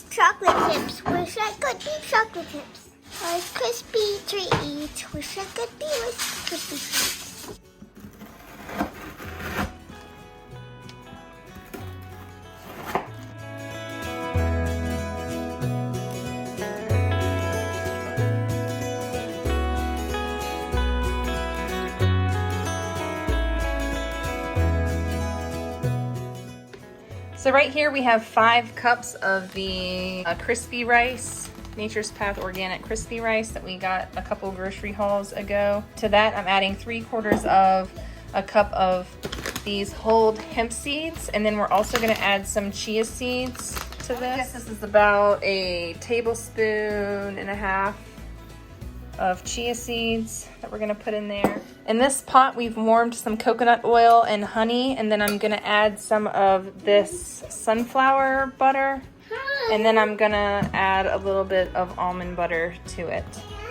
chocolate chips. Wish I could be chocolate chips. Rice Krispie treats. Wish I could be Rice Krispie treats. So right here we have 5 cups of the crispy rice, Nature's Path Organic Crispy Rice that we got a couple grocery hauls ago. To that I'm adding 3/4 of a cup of these whole hemp seeds, and then we're also going to add some chia seeds to this. I guess this is about a tablespoon and a half of chia seeds that we're going to put in there. In this pot we've warmed some coconut oil and honey, and then I'm going to add some of this sunflower butter, and then I'm going to add a little bit of almond butter to it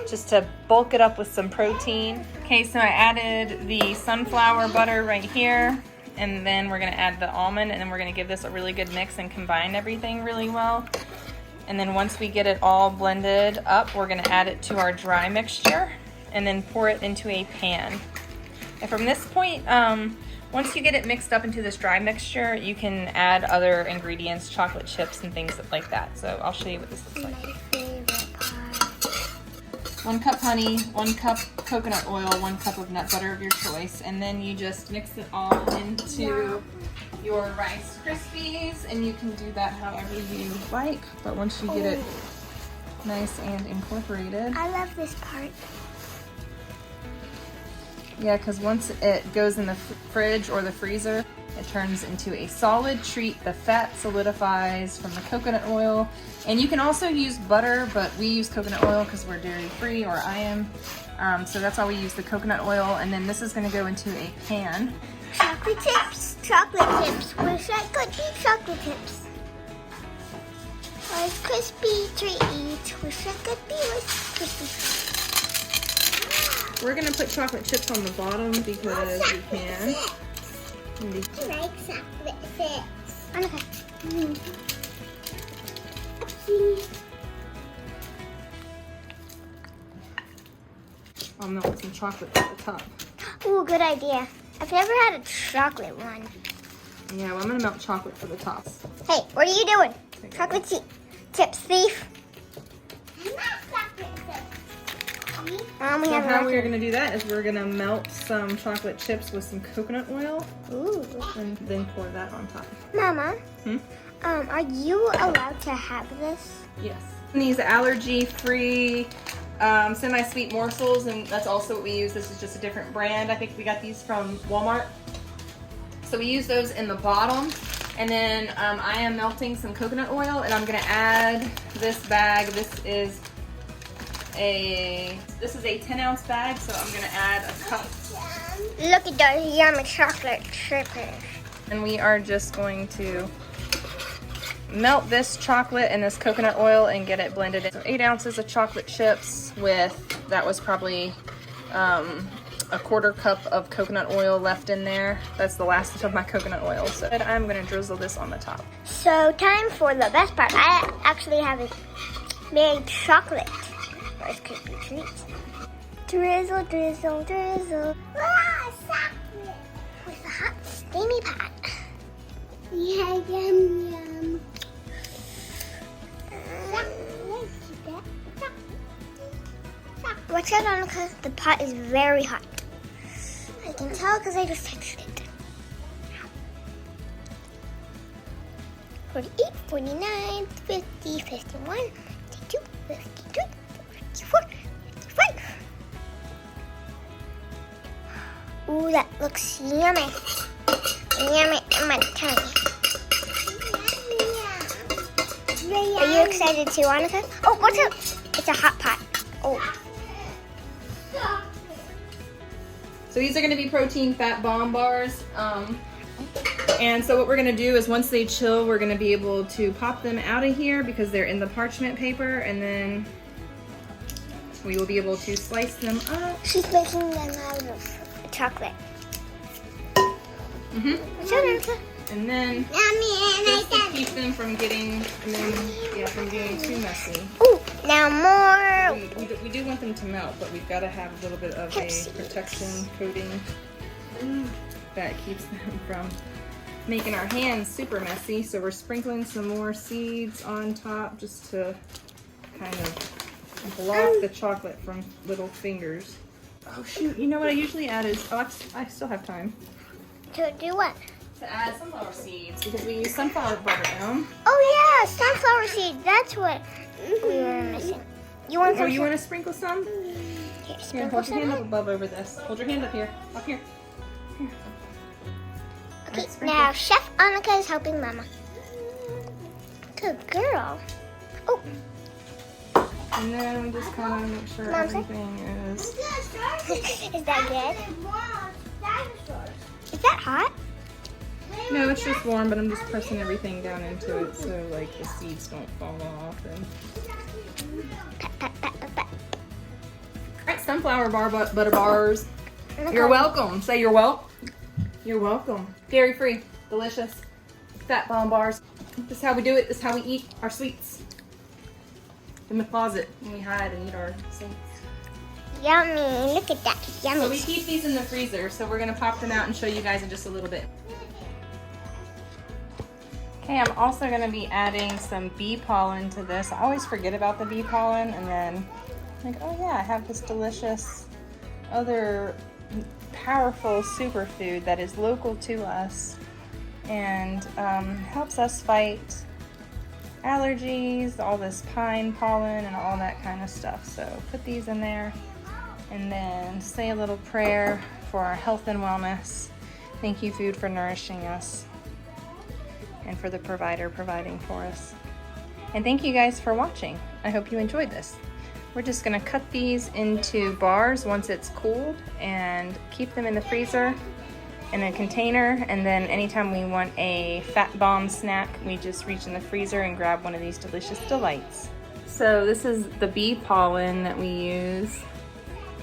just to bulk it up with some protein. Okay, so I added the sunflower butter right here, and then we're going to add the almond, and then we're going to give this a really good mix and combine everything really well. And then once we get it all blended up, we're gonna add it to our dry mixture and then pour it into a pan. And from this point, once you get it mixed up into this dry mixture, you can add other ingredients, chocolate chips and things like that. So I'll show you what this looks like. My favorite part. 1 cup honey, 1 cup coconut oil, 1 cup of nut butter of your choice, and then you just mix it all into your Rice Krispies, and you can do that however you like, but once you get it nice and incorporated. I love this part. Yeah, because once it goes in the fridge or the freezer, it turns into a solid treat. The fat solidifies from the coconut oil, and you can also use butter, but we use coconut oil because we're dairy free, or I am. So that's why we use the coconut oil, and then this is going to go into a pan. Chocolate chips. Chocolate chips. Wish I could be chocolate chips. Rice Krispie treats. Wish I could be Rice Krispie treats. We're going to put chocolate chips on the bottom because we can. I like chocolate chips. Okay. I'll melt some chocolate at the top. Ooh, good idea. I've never had a chocolate one. Yeah, well, I'm gonna melt chocolate for the top. Hey, what are you doing? Okay. Chocolate chips thief. So how we're gonna do that is we're gonna melt some chocolate chips with some coconut oil. Ooh. And then pour that on top. Mama, are you allowed to have this? Yes. These allergy-free semi-sweet morsels, and that's also what we use. This is just a different brand. I think we got these from Walmart. So we use those in the bottom. And then I am melting some coconut oil, and I'm gonna add this bag. This is a 10-ounce bag, so I'm gonna add a cup. Look at those yummy chocolate chips. And we are just going to melt this chocolate and this coconut oil and get it blended in. So 8 ounces of chocolate chips with, that was probably a 1/4 cup of coconut oil left in there. That's the last of my coconut oil. So I'm gonna drizzle this on the top. So time for the best part. I actually have a made chocolate Rice Krispie treats. Drizzle, drizzle, drizzle. Ah, chocolate! With a hot steamy pot. Yeah, yum, yum. Watch out, Annika. The pot is very hot. I can tell because I just touched it. 48, 49, 50, 51, 52, 53, 54, 55. Ooh, that looks yummy. Yummy in my tummy. Are you excited too, Annika? Oh, watch out! It's a hot pot. Oh. So these are going to be protein fat bomb bars. And so what we're going to do is once they chill, we're going to be able to pop them out of here because they're in the parchment paper, and then we will be able to slice them up. She's making them out of chocolate. Mm-hmm. Watch out, Annika. And then just to keep them from getting, from getting too messy. Ooh, now more. We do want them to melt, but we've got to have a little bit of a protection coating that keeps them from making our hands super messy. So we're sprinkling some more seeds on top just to kind of block the chocolate from little fingers. Oh shoot, you know what I usually add is, I still have time. To do what? To add sunflower seeds because we use sunflower butter now. Oh yeah, sunflower seeds. That's what we were missing. You want some? Oh, you want to sprinkle some? Here, Here, hold your hand up above over this. Hold your hand up here. Up here. Here. Okay, Right, now Chef Annika is helping Mama. Good girl. Oh. And then we just kind of make sure everything is... Is that good? Is that hot? No, it's just warm, but I'm just pressing everything down into it so like the seeds don't fall off. And... Pat, pat, pat, pat, pat. Alright, sunflower butter bars. Okay. You're welcome. Say you're welcome. You're welcome. Dairy free, delicious, fat bomb bars. This is how we do it. This is how we eat our sweets. In the closet when we hide and eat our sweets. Yummy. Look at that. Yummy. So we keep these in the freezer, so we're gonna pop them out and show you guys in just a little bit. Okay, I'm also gonna be adding some bee pollen to this. I always forget about the bee pollen and then like, oh yeah, I have this delicious other powerful superfood that is local to us and helps us fight allergies, all this pine pollen and all that kind of stuff. So put these in there and then say a little prayer for our health and wellness. Thank you, food, for nourishing us and for the provider providing for us. And thank you guys for watching. I hope you enjoyed this. We're just gonna cut these into bars once it's cooled and keep them in the freezer in a container, and then anytime we want a fat bomb snack, we just reach in the freezer and grab one of these delicious delights. So this is the bee pollen that we use,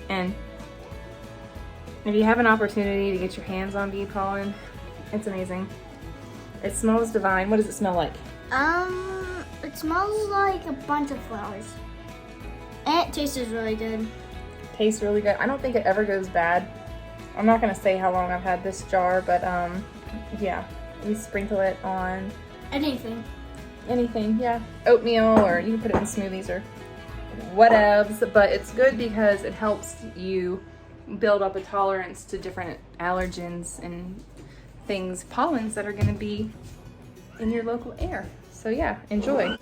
and if you have an opportunity to get your hands on bee pollen, it's amazing. It smells divine. What does it smell like? It smells like a bunch of flowers. And it tastes really good. Tastes really good. I don't think it ever goes bad. I'm not gonna say how long I've had this jar, but yeah, we sprinkle it on Anything. anything, yeah. Oatmeal, or you can put it in smoothies or whatevs, but it's good because it helps you build up a tolerance to different allergens and things, pollens that are gonna be in your local air. So yeah, enjoy.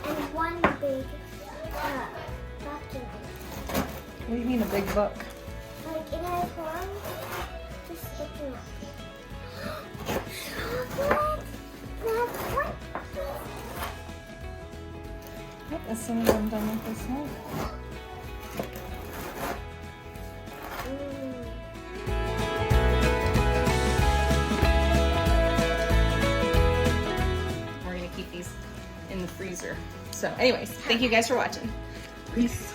And one big document. What do you mean a big book? Like it has horns. Just looking at chocolate. That's what. Yep, as soon as I'm done with this one. We're gonna keep these in the freezer. So anyways, thank you guys for watching. Peace.